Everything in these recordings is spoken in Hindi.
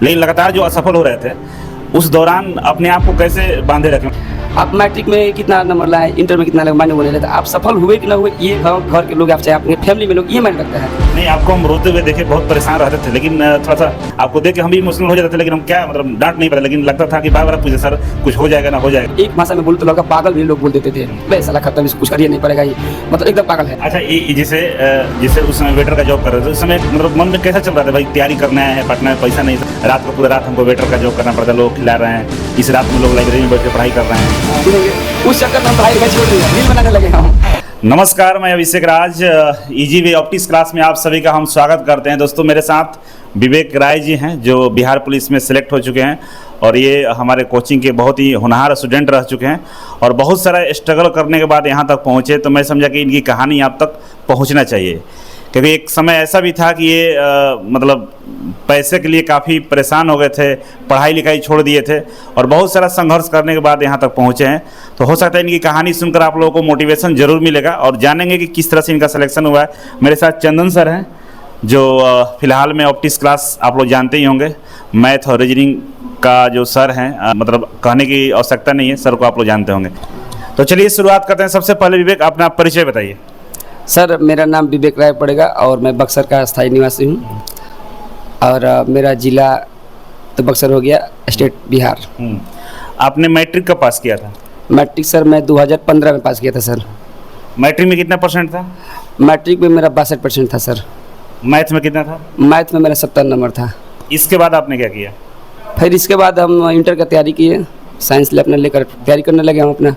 लेकिन लगातार जो असफल हो रहे थे उस दौरान अपने आप को कैसे बांधे रखें? आप मैट्रिक में कितना नंबर लाए, इंटर में कितना मायने बोले रहता है, आप सफल हुए कि ना हुए ये घर के लोग, आप चाहे अपने फैमिली में लोग, ये मायने रखता है। नहीं, आपको हम रोते हुए देखे बहुत परेशान रहते थे, लेकिन थोड़ा सा आपको देख के हम भी इमोशनल हो जाते थे, लेकिन हम क्या मतलब डांट नहीं पाते, लेकिन लगता था कि बार बार पूछे सर कुछ हो जाएगा ना हो जाएगा। एक भाषा में बोलते लड़का पागल भी लोग बोल देते थे, भाई साला खत्म, इसको कुछ करिए नहीं पड़ेगा, ये मतलब एकदम पागल है। अच्छा, ये जिसे उस समय वेटर का जॉब कर रहे थे, उस समय मतलब मन में कैसा चल रहा था भाई, तैयारी करना है, पटना में पैसा नहीं, रात को पूरा रात हमको वेटर का जॉब करना पड़ता है, लोग खिला रहे हैं, इस रात में लोग लाइब्रेरी में बैठ के पढ़ाई कर रहे हैं, उस चक्कर में पढ़ाई छोड़ दिया, रील बनाने लगे हम। नमस्कार, मैं अभिषेक राज, इजी वे ऑप्टिक्स क्लास में आप सभी का हम स्वागत करते हैं। दोस्तों, मेरे साथ विवेक राय जी हैं जो बिहार पुलिस में सिलेक्ट हो चुके हैं और ये हमारे कोचिंग के बहुत ही होनहार स्टूडेंट रह चुके हैं और बहुत सारा स्ट्रगल करने के बाद यहाँ तक पहुँचे। तो मैं समझा कि इनकी कहानी आप तक पहुँचना चाहिए, क्योंकि एक समय ऐसा भी था कि ये मतलब पैसे के लिए काफ़ी परेशान हो गए थे, पढ़ाई लिखाई छोड़ दिए थे और बहुत सारा संघर्ष करने के बाद यहाँ तक पहुँचे हैं। तो हो सकता है इनकी कहानी सुनकर आप लोगों को मोटिवेशन ज़रूर मिलेगा और जानेंगे कि किस तरह से इनका सिलेक्शन हुआ है। मेरे साथ चंदन सर हैं जो फ़िलहाल में ऑप्टिक्स क्लास आप लोग जानते ही होंगे, मैथ और रीजनिंग का जो सर हैं, मतलब कहने की आवश्यकता नहीं है, सर को आप लोग जानते होंगे। तो चलिए शुरुआत करते हैं। सबसे पहले विवेक, अपना परिचय बताइए। सर, मेरा नाम विवेक राय पड़ेगा और मैं बक्सर का स्थायी निवासी हूँ और मेरा ज़िला तो बक्सर हो गया, स्टेट बिहार। आपने मैट्रिक कब पास किया था? मैट्रिक सर मैं 2015 में पास किया था सर। मैट्रिक में कितना परसेंट था? मैट्रिक में मेरा 62% था सर। मैथ में कितना था? मैथ में मेरा 70 नंबर था। इसके बाद आपने क्या किया? फिर इसके बाद हम इंटर का तैयारी किए, साइंस अपने लेकर तैयारी करने लगे हम अपना।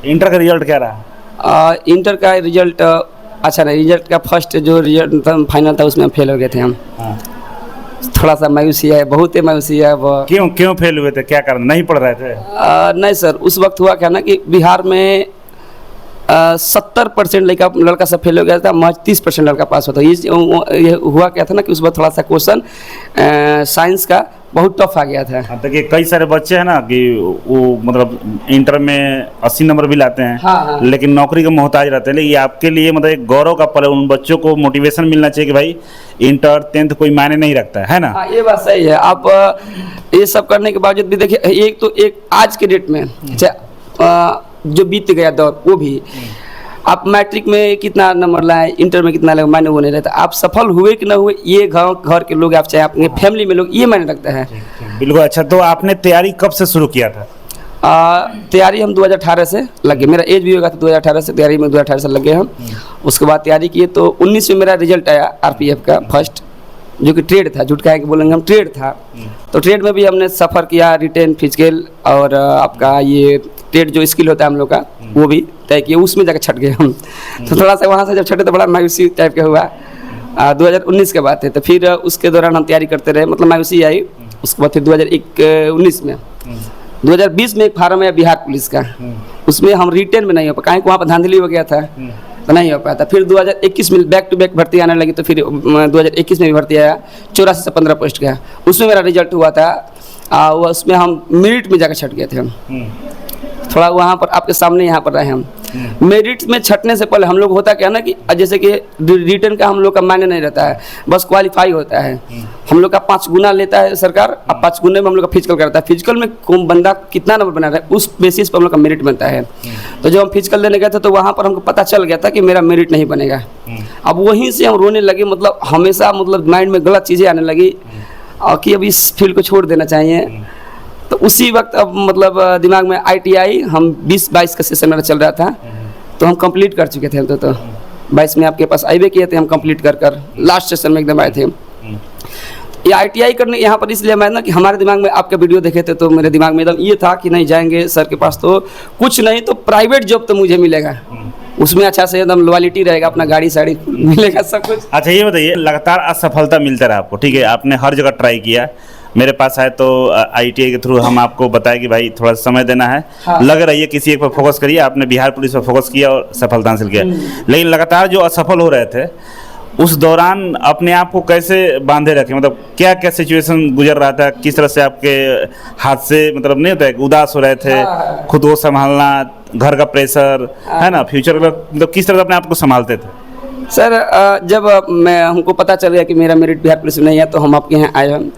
इंटर का रिजल्ट क्या रहा? इंटर का रिजल्ट अच्छा नहीं, रिजल्ट का फर्स्ट जो रिजल्ट था फाइनल था उसमें हम फेल हो गए थे हम। हाँ। थोड़ा सा मायूसी है, बहुत ही मायूसी है वो। क्यों फेल हुए थे, क्या कारण, नहीं पढ़ रहे थे? नहीं सर, उस वक्त हुआ क्या ना कि बिहार में 70% लड़का सब फेल हो गया था, महज 30% लड़का पास होता। ये हुआ क्या था ना कि उस वक्त थोड़ा सा क्वेश्चन साइंस का बहुत टफ आ गया था। देखिए कई सारे बच्चे हैं ना कि वो मतलब इंटर में 80 नंबर भी लाते हैं। हाँ। लेकिन नौकरी का मोहताज रहते हैं। लेकिन ये आपके लिए मतलब एक गौरव का पल है, उन बच्चों को मोटिवेशन मिलना चाहिए कि भाई इंटर 10th कोई मायने नहीं रखता है ना। हाँ, ये बात सही है। आप ये सब करने के बावजूद भी देखिए, एक आज के डेट में जो बीत गया दौर, वो भी आप मैट्रिक में कितना नंबर लाए, इंटर में कितना लाए, मायने वो नहीं रहता, आप सफल हुए कि ना हुए ये घर के लोग, आप चाहे अपने फैमिली में लोग, ये मायने रखता है। बिल्कुल। अच्छा, तो आपने तैयारी कब से शुरू किया था? तैयारी हम 2018 से लगे, मेरा एज भी होगा था 2018 से, तैयारी में 2018 से लगे हम। उसके बाद तैयारी किए तो 19 में मेरा रिजल्ट आया RPF का फर्स्ट, जो कि ट्रेड था, झूठ कहे कि बोलेंगे हम, ट्रेड था। तो ट्रेड में भी हमने सफ़र किया, रिटेन, फिजिकल और आपका ये ट्रेड जो स्किल होता है हम लोग का, वो भी तय किया, उसमें जाकर छट गए हम। तो थोड़ा सा वहाँ से जब छटे तो बड़ा मायूसी टाइप का हुआ। 2019 के बाद है, तो फिर उसके दौरान हम तैयारी करते रहे, मतलब मायूसी आई। उसके बाद फिर 2019 में 2020 में एक फार्म है बिहार पुलिस का, उसमें हम रिटेन में नहीं हो पाए, वहाँ पर धांधली हो गया था तो नहीं हो पाया था। फिर 2021 में बैक टू बैक भर्ती आने लगी, तो फिर 2021 में भी भर्ती आया, 84 से 15 पोस्ट का, उसमें मेरा रिजल्ट हुआ था। उसमें हम मेरिट में जाकर छट गए थे हम। थोड़ा वहाँ पर आपके सामने यहाँ पर रहे हम। मेरिट में छटने से पहले हम लोग होता क्या ना कि जैसे कि रिटर्न का हम लोग का मायने नहीं रहता है, बस क्वालिफाई होता है। हम लोग का 5 गुना लेता है सरकार, अब 5 गुने में हम लोग का फिजिकल करता है। फिजिकल में कौन बंदा कितना नंबर बना रहा है, उस बेसिस पर हम लोग का मेरिट बनता है। तो जब हम फिजिकल देने गए थे तो वहाँ पर हमको पता चल गया था कि मेरा मेरिट नहीं बनेगा। अब वहीं से हम रोने लगे, मतलब हमेशा मतलब माइंड में गलत चीज़ें आने लगी और कि अब इस फील्ड को छोड़ देना चाहिए। तो उसी वक्त अब मतलब दिमाग में ITI हम 20-22 का सेशन मेरा चल रहा था, तो हम कंप्लीट कर चुके थे। तो 22 में आपके पास आईवे किए थे हम, कंप्लीट कर लास्ट सेशन में एकदम आए थे। ये ITI करने यहाँ पर इसलिए मैं ना कि हमारे दिमाग में आपके वीडियो देखे थे तो मेरे दिमाग में एकदम ये था कि नहीं जाएंगे सर के पास तो कुछ नहीं तो प्राइवेट जॉब तो मुझे मिलेगा, उसमें अच्छा से एकदम लॉयल्टी रहेगा, अपना गाड़ी साड़ी मिलेगा सब कुछ। अच्छा, ये बताइए, लगातार असफलता मिलता रहा आपको, ठीक है, आपने हर जगह ट्राई किया, मेरे पास आए तो ITI के थ्रू हम आपको बताया कि भाई थोड़ा समय देना है। हाँ। लग रही है किसी एक पर फोकस करिए, आपने बिहार पुलिस पर फोकस किया और सफलता हासिल किया। लेकिन लगातार जो असफल हो रहे थे उस दौरान अपने आप को कैसे बांधे रखे, मतलब क्या क्या सिचुएशन गुजर रहा था, किस तरह से आपके हाथ से मतलब नहीं होता है, उदास हो रहे थे? हाँ। खुद को संभालना, घर का प्रेशर, है ना, फ्यूचर का, मतलब किस तरह से अपने आप को संभालते थे? सर, जब हमको पता चल गया कि मेरा मेरिट बिहार पुलिस में नहीं है तो हम आपके यहाँ आए हम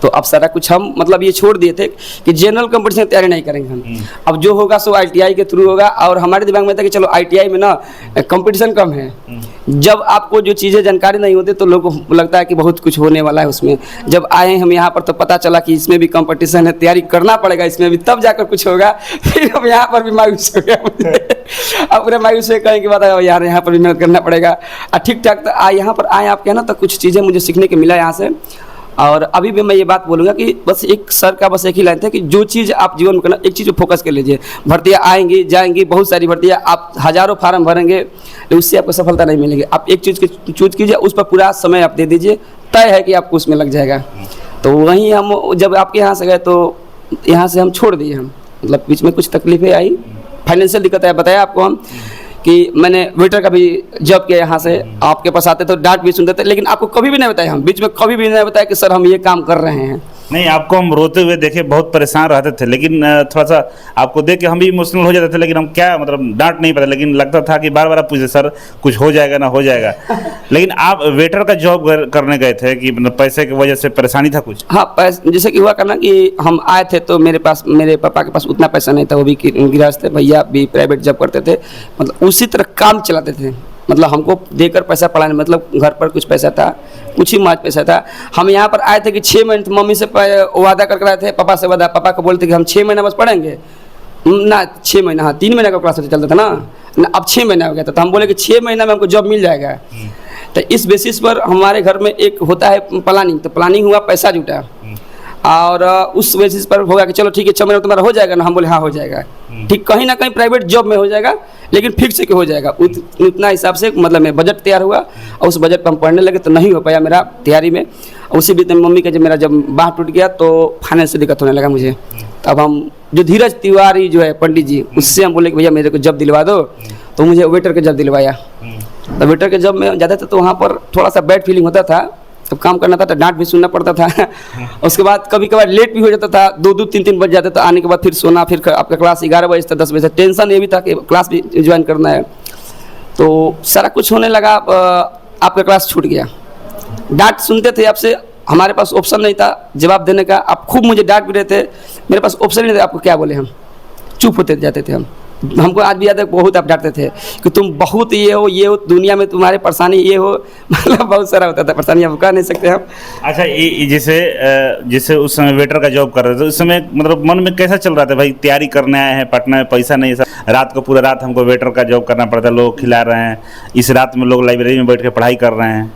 तो अब सारा कुछ हम मतलब ये छोड़ दिए थे कि जनरल कंपटीशन की तैयारी नहीं करेंगे हम। अब जो होगा सो ITI के थ्रू होगा, और हमारे दिमाग में था कि चलो ITI में ना कंपटीशन कम है। जब आपको जो चीज़ें जानकारी नहीं होती तो लोगों को लगता है कि बहुत कुछ होने वाला है उसमें। जब आए हम यहाँ पर तो पता चला कि इसमें भी कंपटीशन है, तैयारी करना पड़ेगा इसमें भी, तब जाकर कुछ होगा। फिर अब यहाँ पर भी मायूस हो गया मुझे। अब पूरे मायूस हुए कहीं की बात है यार, यहाँ पर भी मेहनत करना पड़ेगा। ठीक ठाक तो यहाँ पर आए आप कहना तो कुछ चीज़ें मुझे सीखने को मिला यहाँ से। और अभी भी मैं ये बात बोलूँगा कि बस एक सर का बस एक ही लाइन था कि जो चीज़ आप जीवन में करना, एक चीज़ पे फोकस कर लीजिए। भर्तियाँ आएंगी जाएंगी, बहुत सारी भर्तियाँ, आप हज़ारों फार्म भरेंगे लेकिन उससे आपको सफलता नहीं मिलेगी। आप एक चीज़ की चूज कीजिए, उस पर पूरा समय आप दे दीजिए, तय है कि आपको उसमें लग जाएगा। तो वहीं हम जब आपके यहाँ से गए तो यहाँ से हम छोड़ दिए। हम मतलब बीच में कुछ तकलीफें आई, फाइनेंशियल दिक्कत है, बताया आपको हम कि मैंने वेटर का भी जॉब किया यहाँ से। आपके पास आते तो डांट भी सुनते थे, लेकिन आपको कभी भी नहीं बताया, हम बीच में कभी भी नहीं बताया कि सर हम ये काम कर रहे हैं। नहीं, आपको हम रोते हुए देखे, बहुत परेशान रहते थे, लेकिन थोड़ा सा आपको देख के हम भी इमोशनल हो जाते थे। लेकिन हम क्या मतलब डांट नहीं पता, लेकिन लगता था कि बार बार आप पूछे सर कुछ हो जाएगा ना हो जाएगा। लेकिन आप वेटर का जॉब करने गए थे कि मतलब पैसे की वजह से परेशानी था कुछ? हाँ, जैसे कि हुआ करना कि हम आए थे तो मेरे पापा के पास उतना पैसा नहीं था, वो भी गृहस्थ थे, भैया भी प्राइवेट जॉब करते थे, मतलब उसी तरह काम चलाते थे। मतलब हमको देकर पैसा पढ़ाने, मतलब घर पर कुछ पैसा था, कुछ ही माज पैसा था। हम यहाँ पर आए थे कि 6 महीने मम्मी से वादा करके आए थे, पापा से वादा, पापा को बोलते कि हम 6 महीना बस पढ़ेंगे ना, 6 महीना, हाँ 3 महीने का क्लास चलता था ना, अब 6 महीना हो गया था। तो हम बोले कि 6 महीना में हमको जॉब मिल जाएगा। तो इस बेसिस पर हमारे घर में एक होता है प्लानिंग, तो प्लानिंग हुआ, पैसा जुटा, और उस बेसिस पर होगा कि चलो ठीक है 6 महीने तुम्हारा हो जाएगा ना। हम बोले हाँ हो जाएगा, ठीक, कहीं ना कहीं प्राइवेट जॉब में हो जाएगा, लेकिन फिक्स के हो जाएगा। उतना हिसाब से मतलब मैं बजट तैयार हुआ, और उस बजट पर हम पढ़ने लगे तो नहीं हो पाया मेरा तैयारी में। उसी बीच में मम्मी का जब मेरा बाँह टूट गया तो फाइनेंस से दिक्कत होने लगा मुझे। तब हम जो धीरज तिवारी जो है पंडित जी, उससे हम बोले कि भैया मेरे को जॉब दिलवा दो, तो मुझे वेटर के जॉब दिलवाया। तो वेटर के जॉब में जाते थे तो वहाँ पर थोड़ा सा बैड फीलिंग होता था, तब काम करना था तो डांट भी सुनना पड़ता था। उसके बाद कभी कभार लेट भी हो जाता था, 2-2, 3-3 बज जाते, तो आने के बाद फिर सोना, फिर आपका क्लास 11 बजे से 10 बजे। टेंशन ये भी था कि क्लास भी ज्वाइन करना है, तो सारा कुछ होने लगा। आपका क्लास छूट गया, डांट सुनते थे आपसे, हमारे पास ऑप्शन नहीं था जवाब देने का। आप खूब मुझे डांट भी रहे थे, मेरे पास ऑप्शन नहीं था, आपको क्या बोले, हम चुप होते जाते थे। हमको आज भी याद है, बहुत आप डांटते थे कि तुम बहुत ये हो, दुनिया में तुम्हारे परेशानी ये हो, मतलब बहुत सारा होता था परेशानी, हम कह नहीं सकते हम। अच्छा, ये जैसे उस समय वेटर का जॉब कर रहे थे, उस समय मतलब मन में कैसा चल रहा था भाई, तैयारी करने आए हैं पटना में, पैसा नहीं है, रात को पूरा रात हमको वेटर का जॉब करना पड़ता है, लोग खिला रहे हैं, इस रात में लोग लाइब्रेरी में बैठ के पढ़ाई कर रहे हैं,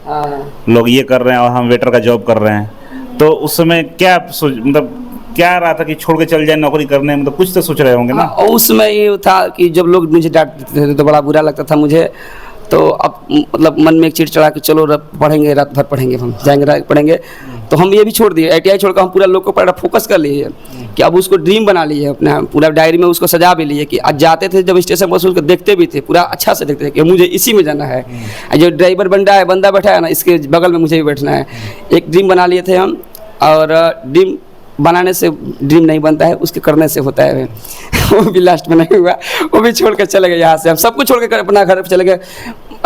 लोग ये कर रहे हैं और हम वेटर का जॉब कर रहे हैं। तो उस समय क्या मतलब क्या रहा था कि छोड़ के चल जाए नौकरी करने, मतलब कुछ तो सोच रहे होंगे ना? उसमें ये था कि जब लोग मुझे डांट देते थे तो बड़ा बुरा लगता था मुझे। तो अब मतलब मन में एक चीज चढ़ा कि चलो पढ़ेंगे, रात भर पढ़ेंगे, हम जाएंगे रात पढ़ेंगे। तो हम ये भी छोड़ दिए, ITI छोड़कर हम पूरा लोग को पढ़ा फोकस कर लिए कि अब उसको ड्रीम बना लिए अपना, पूरा डायरी में उसको सजा भी लिए कि आज जाते थे जब स्टेशन पर उसको देखते भी थे, पूरा अच्छा से देखते थे कि मुझे इसी में जाना है। जो ड्राइवर बंदा बैठा है ना, इसके बगल में मुझे भी बैठना है। एक ड्रीम बना लिए थे हम, और ड्रीम बनाने से ड्रीम नहीं बनता है, उसके करने से होता है। वो भी लास्ट में नहीं हुआ, वो भी छोड़ कर चले गए यहाँ से। हम सब कुछ छोड़ कर अपना घर पर चले गए।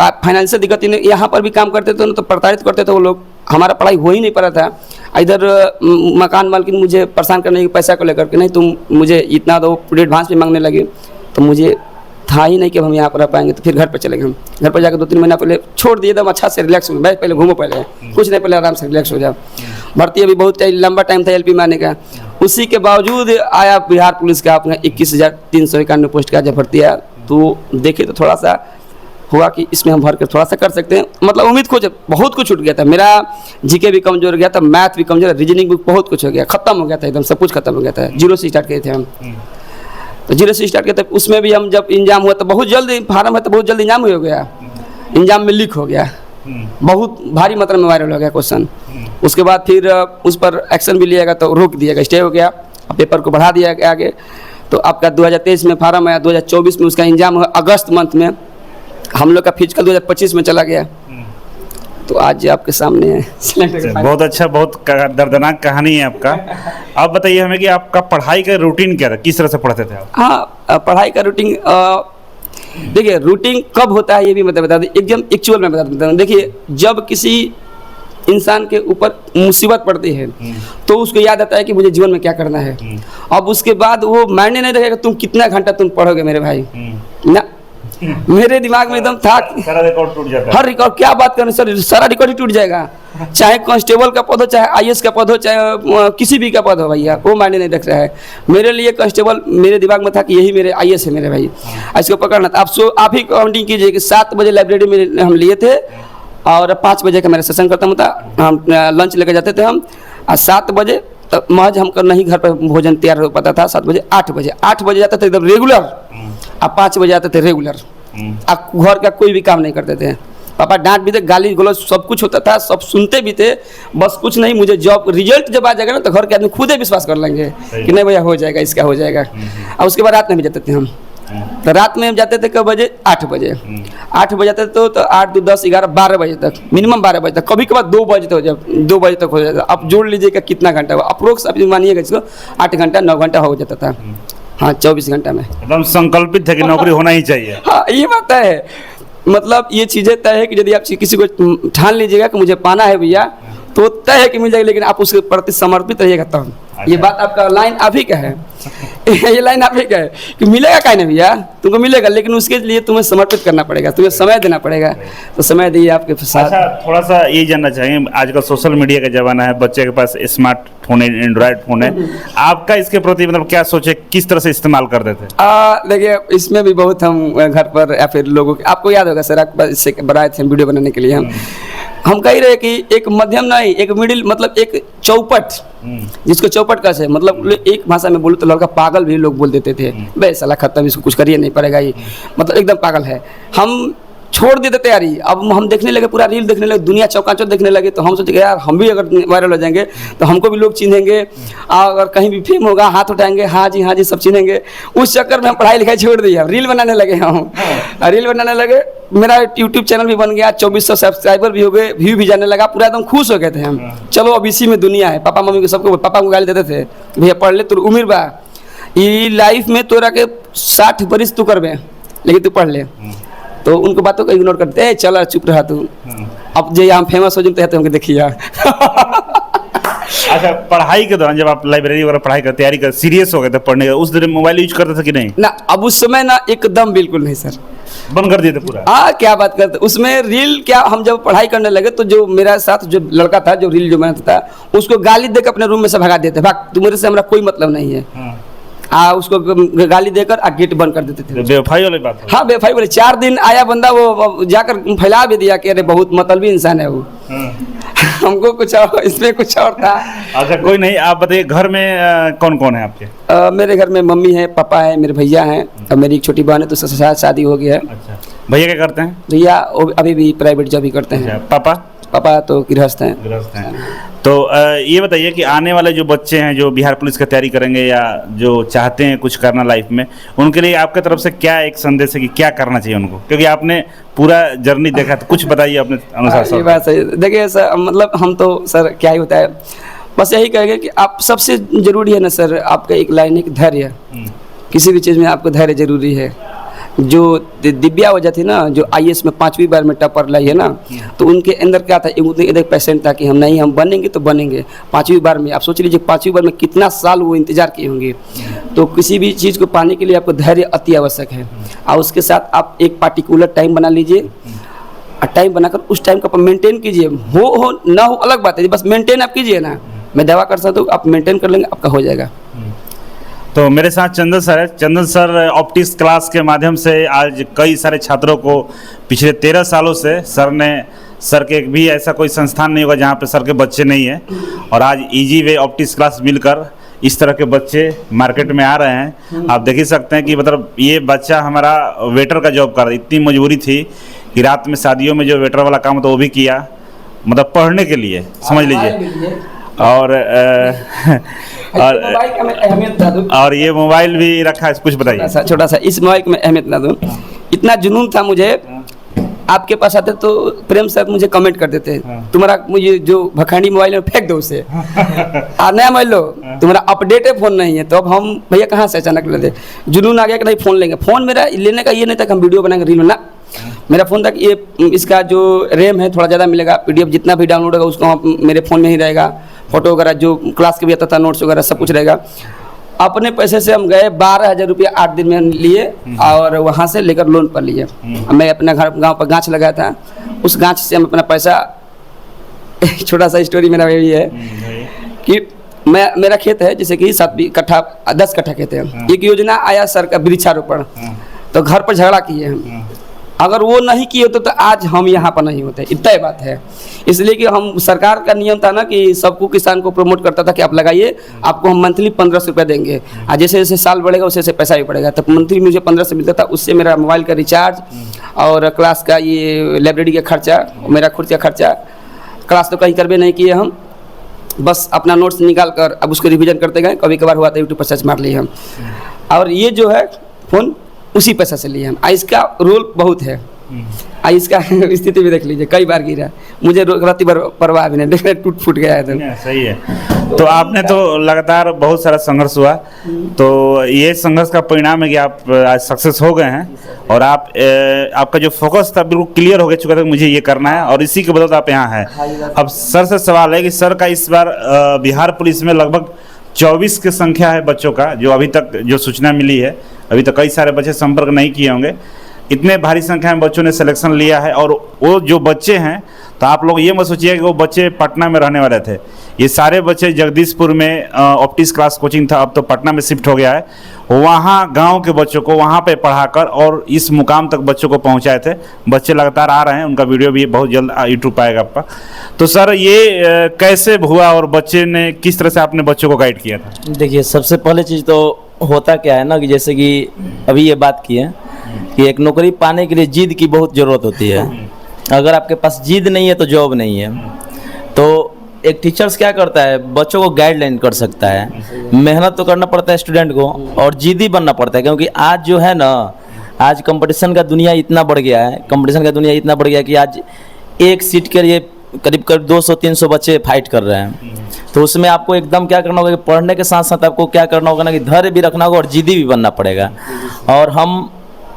फाइनेंशियल दिक्कत यहाँ पर भी काम करते थे तो प्रताड़ित करते थे वो लोग, हमारा पढ़ाई हो ही नहीं पा रहा था। इधर मकान मालकिन मुझे परेशान करने के पैसा को लेकर के, नहीं तुम मुझे इतना दो, एडवांस भी मांगने लगे। तो मुझे था ही नहीं कि हम यहाँ पर रह पाएंगे, तो फिर घर पर चले गए। हम घर पर जाकर 2-3 महीना पहले छोड़ दिए, एकदम अच्छा से रिलैक्स हो गए, पहले घूमो, पहले कुछ नहीं, पहले आराम से रिलैक्स हो जाओ। भर्ती अभी बहुत लंबा टाइम था LP में आने का, उसी के बावजूद आया बिहार पुलिस का अपना 21,391 पोस्ट का जब भर्ती आया। तो देखे तो थोड़ा सा हुआ कि इसमें हम भर कर थोड़ा सा कर सकते हैं, मतलब उम्मीद को बहुत कुछ छूट गया था। मेरा GK भी कमजोर गया था, मैथ भी कमजोर, रीजनिंग भी बहुत कुछ हो गया, खत्म हो गया था, एकदम सब कुछ खत्म हो गया था। 0 से स्टार्ट किए थे हम, तो 0 से स्टार्ट किए थे। उसमें भी हम जब एग्जाम हुआ तो बहुत जल्दी फार्म है, तो बहुत जल्दी एग्जाम हो गया, एग्जाम में लीक हो गया, बहुत भारी मात्रा में वायरल हो गया क्वेश्चन। उसके बाद फिर उस पर एक्शन भी लिया गया, तो रोक दिया गया, स्टे हो गया, पेपर को बढ़ा दिया गया आगे। तो आपका 2023 में फार्म आया, 2024 में उसका एग्जाम हुआ अगस्त मंथ में, हम लोग का फिजिकल 2025 में चला गया। तो आज आपके सामने है। बहुत अच्छा, बहुत दर्दनाक कहानी है आपका। आप बताइए हमें कि आपका पढ़ाई का रूटीन क्या था, किस तरह से पढ़ते थे आप? हाँ, पढ़ाई का रूटीन देखिए, रूटीन कब होता है ये भी मैं बता दूँ, एकदम एक्चुअल में बता दूँ। देखिए, जब किसी इंसान के ऊपर मुसीबत पड़ती है तो उसको याद आता है कि मुझे जीवन में क्या करना है। अब उसके बाद वो मायने नहीं रखेगा तुम कितना घंटा तुम पढ़ोगे मेरे भाई ना। मेरे दिमाग में एकदम था सारा रिकॉर्ड टूट जाता है। हर रिकॉर्ड, क्या बात करें सर, सारा रिकॉर्ड ही टूट जाएगा। चाहे कांस्टेबल का पद हो, चाहे आईएएस का पद हो, चाहे किसी भी का पद हो भैया, वो मायने नहीं रख रहा है। मेरे लिए कांस्टेबल मेरे दिमाग में था कि यही मेरे आईएएस है मेरे भाई, इसको पकड़ना था। आप ही काउंटिंग कीजिए कि 7 बजे लाइब्रेरी में हम लिए थे और 5 बजे का मेरा सेशन खत्म होता, हम लंच लेकर जाते थे हम, और 7 बजे तब महज हमको नहीं घर पर भोजन तैयार हो पाता था। 7 बजे 8 बजे जाते थे एकदम रेगुलर, अब 5 बजे आते थे रेगुलर। आप घर का कोई भी काम नहीं करते थे, पापा डांट भी थे, गाली गलौज सब कुछ होता था, सब सुनते भी थे। बस कुछ नहीं, मुझे जॉब रिजल्ट जब आ जाएगा ना तो घर के आदमी खुद ही विश्वास कर लेंगे कि नहीं भैया हो जाएगा, इसका हो जाएगा। और उसके बाद रात में भी जाते थे हम, तो रात में जाते थे कब बजे 8 बजे 8 बजे जाते थे तो 8 2 10 11 12 बजे तक, मिनिमम 12 बजे तक, कभी कभार 2 बजे तक हो जाए, 2 बजे तक हो जाता। अब जोड़ लीजिएगा कितना घंटा हुआ, अप्रोक्स आप मानिएगा इसको 8 घंटा 9 घंटा हो जाता था। हाँ 24 घंटा में एकदम संकल्पित है कि नौकरी होना ही चाहिए। हाँ ये बात है, मतलब ये चीज़ें तय है कि यदि आप किसी को ठान लीजिएगा कि मुझे पाना है भैया तो तय है कि मिल जाएगा, लेकिन आप उसके प्रति समर्पित रहिएगा तब। ये बात आपका लाइन आप ही का है ये लाइन आप ही का है कि मिलेगा क्या नहीं भैया, तुमको मिलेगा, लेकिन उसके लिए तुम्हें समर्पित करना पड़ेगा, तुम्हें समय देना पड़ेगा। तो समय दिए आपके साथ। अच्छा, थोड़ा सा ये जानना चाहेंगे, आजकल सोशल मीडिया का जमाना है, बच्चे के पास स्मार्टफोन है, एंड्रॉयड फोन है, आपका इसके प्रति मतलब क्या सोचे, किस तरह से इस्तेमाल करते थे? देखिए इसमें भी बहुत हम घर पर या फिर लोगों के, आपको याद होगा सर, आप इससे बनाए थे वीडियो बनाने के लिए हम कह रहे कि एक मध्यम नहीं, एक मिडिल, मतलब एक चौपट, जिसको चौपट का है, मतलब एक भाषा में बोलूँ तो लड़का पागल भी लोग बोल देते थे, बे साला खत्म, इसको कुछ करिए नहीं पड़ेगा, ये मतलब एकदम पागल है। हम छोड़ देते तैयारी, अब हम देखने लगे, पूरा रील देखने लगे, दुनिया चौकाचौंध देखने लगे, तो हम सोचे यार हम भी अगर वायरल हो जाएंगे तो हमको भी लोग चिन्हेंगे, अगर कहीं भी फेम होगा हाथ उठाएंगे, हाँ जी सब चिन्हेंगे। उस चक्कर में हम पढ़ाई लिखाई छोड़ दिया, रील बनाने लगे हम, रील बनाने लगे, मेरा यूट्यूब चैनल भी बन गया, 2400 सब्सक्राइबर भी हो गए, व्यू भी जाने लगा, पूरा एकदम खुश हो गए थे हम। चलो अब इसी में दुनिया है, पापा मम्मी को सबको, पापा को गाली देते थे भैया पढ़ ले, तू उम्र बा, ये लाइफ में तोरा के 60 बरिस तू करबे, लेकिन तू पढ़ ले। तो उनको बातों को इग्नोर करते हैं, चल चुप रहा तू, अब जो हम फेमस हो जाते हैं तो हमको देखिए। अच्छा, पढ़ाई के दौरान जब आप लाइब्रेरी वगैरह पढ़ाई कर तैयारी कर सीरियस हो गए थे पढ़ने का, उस दिन मोबाइल यूज करते थे कि नहीं? ना, अब उस समय ना एकदम बिल्कुल नहीं सर, बंद कर दिए थे पूरा। हाँ क्या बात करते, उसमें रील क्या, हम जब पढ़ाई करने लगे तो जो मेरा साथ जो लड़का था जो रील जो बनाता था, उसको गाली देकर अपने रूम में से भगा देते, भाग तुम्हारे से हमारा कोई मतलब नहीं है। उसको गाली देकर गेट बंद कर देते थे। बेवफाई वाली बात है। हाँ बेवफाई वाली, 4 दिन आया बंदा, वो जाकर फैला भी दिया कि अरे बहुत मतलबी इंसान है वो। हमको कुछ और, इसमें कुछ और था। अच्छा कोई नहीं, आप बताइए घर में कौन कौन है आपके? मेरे घर में मम्मी है, पापा है, मेरे भैया हैं और मेरी एक छोटी बहन है, तो उसके साथ शादी हो गया है। अच्छा, भैया क्या करते हैं? भैया अभी भी प्राइवेट जॉब ही करते हैं। पापा तो गृहस्थ हैं। तो ये बताइए कि आने वाले जो बच्चे हैं जो बिहार पुलिस की तैयारी करेंगे या जो चाहते हैं कुछ करना लाइफ में, उनके लिए आपके तरफ से क्या एक संदेश है कि क्या करना चाहिए उनको, क्योंकि आपने पूरा जर्नी देखा, तो कुछ बताइए अपने अनुसार। ये बात सही, देखिए सर, मतलब हम तो सर क्या ही होता है, बस यही कहेंगे कि आप सबसे ज़रूरी है ना सर, आपका एक लाइन है कि धैर्य, किसी भी चीज़ में आपको धैर्य जरूरी है। जो दिव्या वजह थी ना, जो आईएएस में 5वीं बार में टॉपर लाई है ना, तो उनके अंदर क्या था, एक पेशेंट था कि हम बनेंगे तो बनेंगे 5वीं बार में। आप सोच लीजिए 5वीं बार में कितना साल वो इंतजार किए होंगे। तो किसी भी चीज़ को पाने के लिए आपको धैर्य अति आवश्यक है, और उसके साथ आप एक पार्टिकुलर टाइम बना लीजिए, और टाइम बनाकर उस टाइम को आप मेंटेन कीजिए। हो ना हो अलग बात है, बस मेंटेन आप कीजिए ना, मैं दावा कर सकता हूँ आप मेंटेन कर लेंगे, आपका हो जाएगा। तो मेरे साथ चंदन सर है। चंदन सर ऑप्टिक्स क्लास के माध्यम से आज कई सारे छात्रों को पिछले 13 सालों से सर के भी ऐसा कोई संस्थान नहीं होगा जहाँ पे सर के बच्चे नहीं हैं, और आज इजी वे ऑप्टिक्स क्लास मिलकर इस तरह के बच्चे मार्केट में आ रहे हैं। आप देख ही सकते हैं कि मतलब ये बच्चा हमारा वेटर का जॉब कर रहा है, इतनी मजबूरी थी कि रात में शादियों में जो वेटर वाला काम होता वो भी किया, मतलब पढ़ने के लिए, समझ लीजिए। और ये मोबाइल भी रखा है, कुछ बताइए। छोटा सा इस मोबाइल की मैं अहमियत ना दूं, इतना जुनून था मुझे, आपके पास आते तो प्रेम सर मुझे कमेंट कर देते, तुम्हारा मुझे जो भखंडी मोबाइल है फेंक दो उसे, नया मोबाइल लो, तुम्हारा अपडेटेड फोन नहीं है। तो अब हम भैया कहाँ से अचानक लेते, जुनून आ गया कि नहीं फ़ोन लेंगे। फ़ोन मेरा लेने का ये नहीं था कि हम वीडियो बनाएंगे रील में, ना, मेरा फ़ोन था कि ये इसका जो रैम है थोड़ा ज़्यादा मिलेगा, PDF जितना भी डाउनलोड होगा उसको मेरे फ़ोन में ही रहेगा, फ़ोटो वगैरह जो क्लास के भी आता था, नोट्स वगैरह सब कुछ रहेगा। अपने पैसे से हम गए 12,000 रुपया 8 दिन में लिए और वहाँ से लेकर लोन पर लिए। मैं अपना घर गांव पर गाछ लगाया था, उस गाछ से हम अपना पैसा एक छोटा सा स्टोरी मेरा यही है कि मेरा खेत है जैसे कि 7 कट्ठा 10 कट्ठा खेत है। एक योजना आया सर का वृक्षारोपण, तो घर पर झगड़ा किए हम, अगर वो नहीं किए होते तो आज हम यहाँ पर नहीं होते, इतना ही बात है। इसलिए कि हम सरकार का नियम था ना कि सबको किसान को प्रमोट करता था कि आप लगाइए, आपको हम मंथली 1500 रुपये देंगे, और जैसे जैसे साल बढ़ेगा वैसे वैसे पैसा भी बढ़ेगा। तो मंथली मुझे 1500 मिलता था, उससे मेरा मोबाइल का रिचार्ज और क्लास का ये लाइब्रेरी का खर्चा, मेरा खुद का खर्चा। क्लास तो कहीं करवे नहीं किए हम, बस अपना नोट्स निकाल कर अब उसको रिवीजन करते गए, कभी कभार हुआ तो यूट्यूब पर सर्च मार लिए हम। और ये जो है फ़ोन उसी पैसा से लिए हम। इसका रोल बहुत है, इसका स्थिति भी देख लीजिए, कई बार गिरा, मुझे राती भर परवाह भी नहीं, देखने टूट फूट गया है। तो सही है। तो आपने तो लगातार बहुत सारा संघर्ष हुआ, तो ये संघर्ष का परिणाम है कि आप आज सक्सेस हो गए हैं और आप आपका जो फोकस था बिल्कुल क्लियर हो चुका था कि मुझे ये करना है, और इसी के बदौलत आप यहाँ हैं। अब सर से सवाल है कि सर का इस बार बिहार पुलिस में लगभग 24 की संख्या है बच्चों का, जो अभी तक जो सूचना मिली है। अभी तक कई सारे बच्चे संपर्क नहीं किए होंगे, इतने भारी संख्या में बच्चों ने सिलेक्शन लिया है। और वो जो बच्चे हैं, तो आप लोग ये मत सोचिए कि वो बच्चे पटना में रहने वाले थे, ये सारे बच्चे जगदीशपुर में ऑप्टिक्स क्लास कोचिंग था, अब तो पटना में शिफ्ट हो गया है। वहाँ गांव के बच्चों को वहाँ पे पढ़ाकर और इस मुकाम तक बच्चों को पहुँचाए थे। बच्चे लगातार आ रहे हैं, उनका वीडियो भी बहुत जल्द यूट्यूब पर आएगा आपका। तो सर ये कैसे हुआ और बच्चे ने किस तरह से आपने बच्चों को गाइड किया था? देखिए, सबसे पहले चीज़ तो होता क्या है ना कि जैसे कि अभी ये बात की है कि एक नौकरी पाने के लिए जिद की बहुत ज़रूरत होती है। अगर आपके पास जिद नहीं है तो जॉब नहीं है। तो एक टीचर्स क्या करता है, बच्चों को गाइडलाइन कर सकता है। मेहनत तो करना पड़ता है स्टूडेंट को, और जिद्दी बनना पड़ता है, क्योंकि आज जो है ना, आज कंपटीशन का दुनिया इतना बढ़ गया है, कि आज एक सीट के लिए करीब 200-300 बच्चे फाइट कर रहे हैं। तो उसमें आपको एकदम क्या करना होगा कि पढ़ने के साथ साथ आपको क्या करना होगा ना कि धैर्य भी रखना होगा और जिद्दी भी बनना पड़ेगा। और हम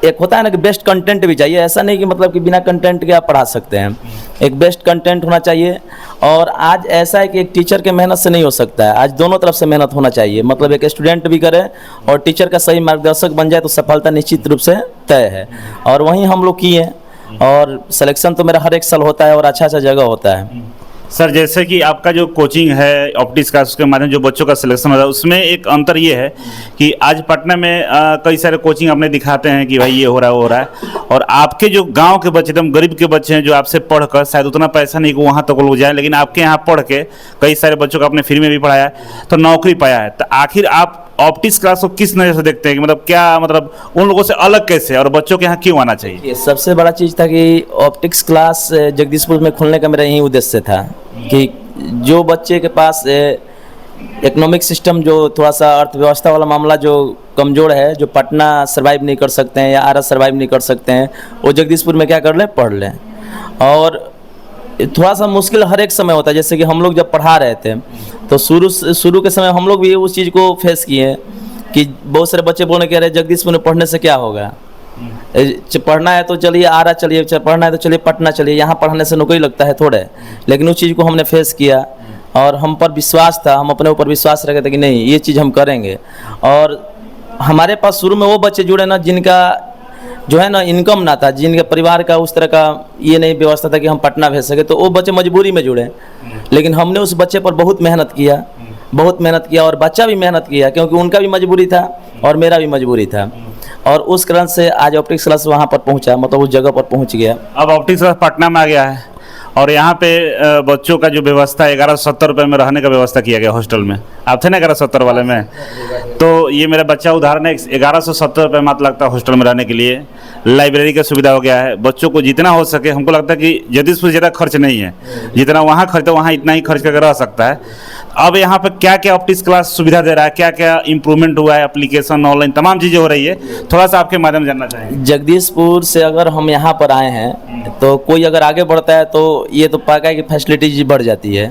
एक होता है ना कि बेस्ट कंटेंट भी चाहिए, ऐसा नहीं कि मतलब कि बिना कंटेंट के आप पढ़ा सकते हैं, एक बेस्ट कंटेंट होना चाहिए। और आज ऐसा है कि एक टीचर के मेहनत से नहीं हो सकता है, आज दोनों तरफ से मेहनत होना चाहिए। मतलब एक स्टूडेंट भी करे और टीचर का सही मार्गदर्शक बन जाए तो सफलता निश्चित रूप से तय है। और वहीं हम लोग किए, और सिलेक्शन तो मेरा हर एक साल होता है और अच्छा जगह होता है। सर जैसे कि आपका जो कोचिंग है ऑप्टिक्स का, उसके माध्यम जो बच्चों का सिलेक्शन होता है, उसमें एक अंतर ये है कि आज पटना में कई सारे कोचिंग अपने दिखाते हैं कि भाई ये हो रहा है वो हो रहा है, और आपके जो गांव के बच्चे एकदम गरीब के बच्चे हैं जो आपसे पढ़कर शायद उतना पैसा नहीं कि वहाँ तक लोग जाए, लेकिन आपके यहाँ पढ़ के कई सारे बच्चों को आपने फ्री में भी पढ़ाया है तो नौकरी पाया है। तो आखिर आप ऑप्टिक्स क्लास को किस नज़र से देखते हैं कि मतलब क्या, मतलब उन लोगों से अलग कैसे, और बच्चों के यहाँ क्यों आना चाहिए? ये सबसे बड़ा चीज़ था कि ऑप्टिक्स क्लास जगदीशपुर में खोलने का मेरा यही उद्देश्य था कि जो बच्चे के पास इकोनॉमिक सिस्टम, जो थोड़ा सा अर्थव्यवस्था वाला मामला जो कमज़ोर है, जो पटना सर्वाइव नहीं कर सकते हैं या आरा सर्वाइव नहीं कर सकते हैं, वो जगदीशपुर में क्या कर लें, पढ़ लें। और थोड़ा सा मुश्किल हर एक समय होता है, जैसे कि हम लोग जब पढ़ा रहे थे तो शुरू के समय हम लोग भी उस चीज़ को फेस किए कि बहुत सारे बच्चे बोलने कह रहे जगदीशपुर में पढ़ने से क्या होगा, पढ़ना है तो चलिए आरा चलिए, पढ़ना है तो चलिए पटना चलिए, यहाँ पढ़ने से नौकरी लगता है थोड़े। लेकिन उस चीज़ को हमने फेस किया और हम पर विश्वास था, हम अपने ऊपर विश्वास रखे थे कि नहीं ये चीज़ हम करेंगे। और हमारे पास शुरू में वो बच्चे जुड़े ना जिनका जो है ना इनकम ना था, जिनके परिवार का उस तरह का ये नहीं व्यवस्था था कि हम पटना भेज सके, तो वो बच्चे मजबूरी में जुड़े। लेकिन हमने उस बच्चे पर बहुत मेहनत किया और बच्चा भी मेहनत किया, क्योंकि उनका भी मजबूरी था और मेरा भी मजबूरी था। और उस कारण से आज ऑप्टिक्स क्लास वहाँ पर पहुँचा, मतलब उस जगह पर पहुँच गया। अब ऑप्टिक्स क्लास पटना में आ गया है और यहाँ पे बच्चों का जो व्यवस्था है 1170 रुपये में रहने का व्यवस्था किया गया हॉस्टल में। आप थे ना 1170 वाले में, तो ये मेरा बच्चा उदाहरण है, 1170 रुपये मात्र लगता है हॉस्टल में रहने के लिए। लाइब्रेरी का सुविधा हो गया है, बच्चों को जितना हो सके, हमको लगता है कि जगदीशपुर ज़्यादा खर्च नहीं है, जितना वहाँ खर्च है वहाँ इतना ही खर्च करके रह सकता है। अब यहाँ पर क्या क्या ऑप्टिक्स क्लास सुविधा दे रहा है, क्या क्या इंप्रूवमेंट हुआ है, एप्लीकेशन ऑनलाइन तमाम चीज़ें हो रही है, थोड़ा सा आपके माध्यम जानना चाहेंगे। जगदीशपुर से अगर हम यहाँ पर आए हैं तो कोई अगर आगे बढ़ता है तो ये तो पक्का है कि फैसिलिटीज बढ़ जाती है।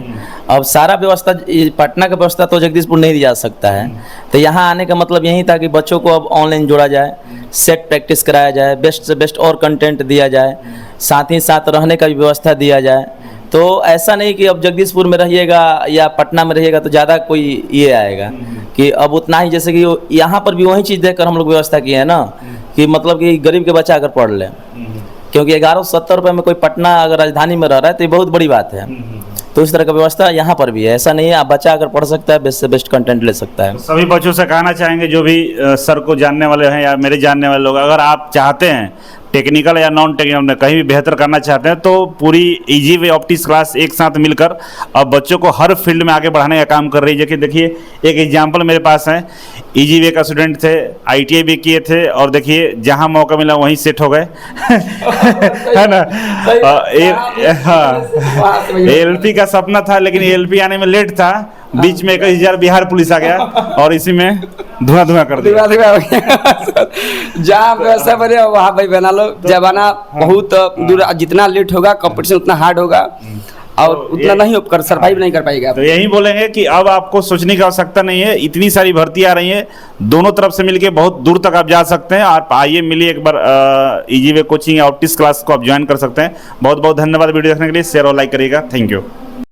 अब सारा व्यवस्था पटना का व्यवस्था तो जगदीशपुर नहीं दिया जा सकता है, तो यहाँ आने का मतलब यही था कि बच्चों को अब ऑनलाइन जोड़ा जाए, सेट प्रैक्टिस कराया जाए, बेस्ट से बेस्ट और कंटेंट दिया जाए, साथ ही साथ रहने का भी व्यवस्था दिया जाए। तो ऐसा नहीं कि अब जगदीशपुर में रहिएगा या पटना में रहिएगा तो ज़्यादा कोई ये आएगा कि अब उतना ही, जैसे कि यहाँ पर भी वही चीज़ देखकर हम लोग व्यवस्था किए हैं ना कि मतलब कि गरीब के बच्चा अगर पढ़ ले, क्योंकि 1170 रुपये में कोई पटना अगर राजधानी में रह रहा है तो ये बहुत बड़ी बात है। तो इस तरह का व्यवस्था यहाँ पर भी है, ऐसा नहीं है, आप बच्चा अगर पढ़ सकता है बेस्ट से बेस्ट कंटेंट ले सकता है। सभी बच्चों से कहना चाहेंगे जो भी सर को जानने वाले हैं या मेरे जानने वाले लोग, अगर आप चाहते हैं टेक्निकल या नॉन टेक्निकल में कहीं भी बेहतर करना चाहते हैं तो पूरी इजी वे ऑप्टिक्स क्लास एक साथ मिलकर अब बच्चों को हर फील्ड में आगे बढ़ाने का काम कर रही है। कि देखिए एक एग्जांपल मेरे पास है, इजी वे का स्टूडेंट थे, ITI भी किए थे और देखिए जहां मौका मिला वहीं सेट हो गए है ना। हाँ, ALP का सपना था लेकिन ALP आने में लेट था, बीच में 21,000 बिहार पुलिस आ गया और इसी में धुआं कर दिया। जहाँ व्यवस्था बने वहाँ भाई बना लो। जमाना बहुत दूर, जितना लेट होगा कंपटीशन उतना हार्ड होगा और उतना नहीं कर सर्वाइव नहीं कर पाएगा। तो यही बोलेंगे कि अब आपको सोचने की आवश्यकता नहीं है, इतनी सारी भर्ती आ रही है, दोनों तरफ से मिलके बहुत दूर तक आप जा सकते हैं। आप आइए मिलिए एक बार, इजी वे कोचिंग या ऑप्टिक्स क्लास को आप ज्वाइन कर सकते हैं। बहुत बहुत धन्यवाद वीडियो देखने के लिए, शेयर और लाइक करिएगा। Thank you.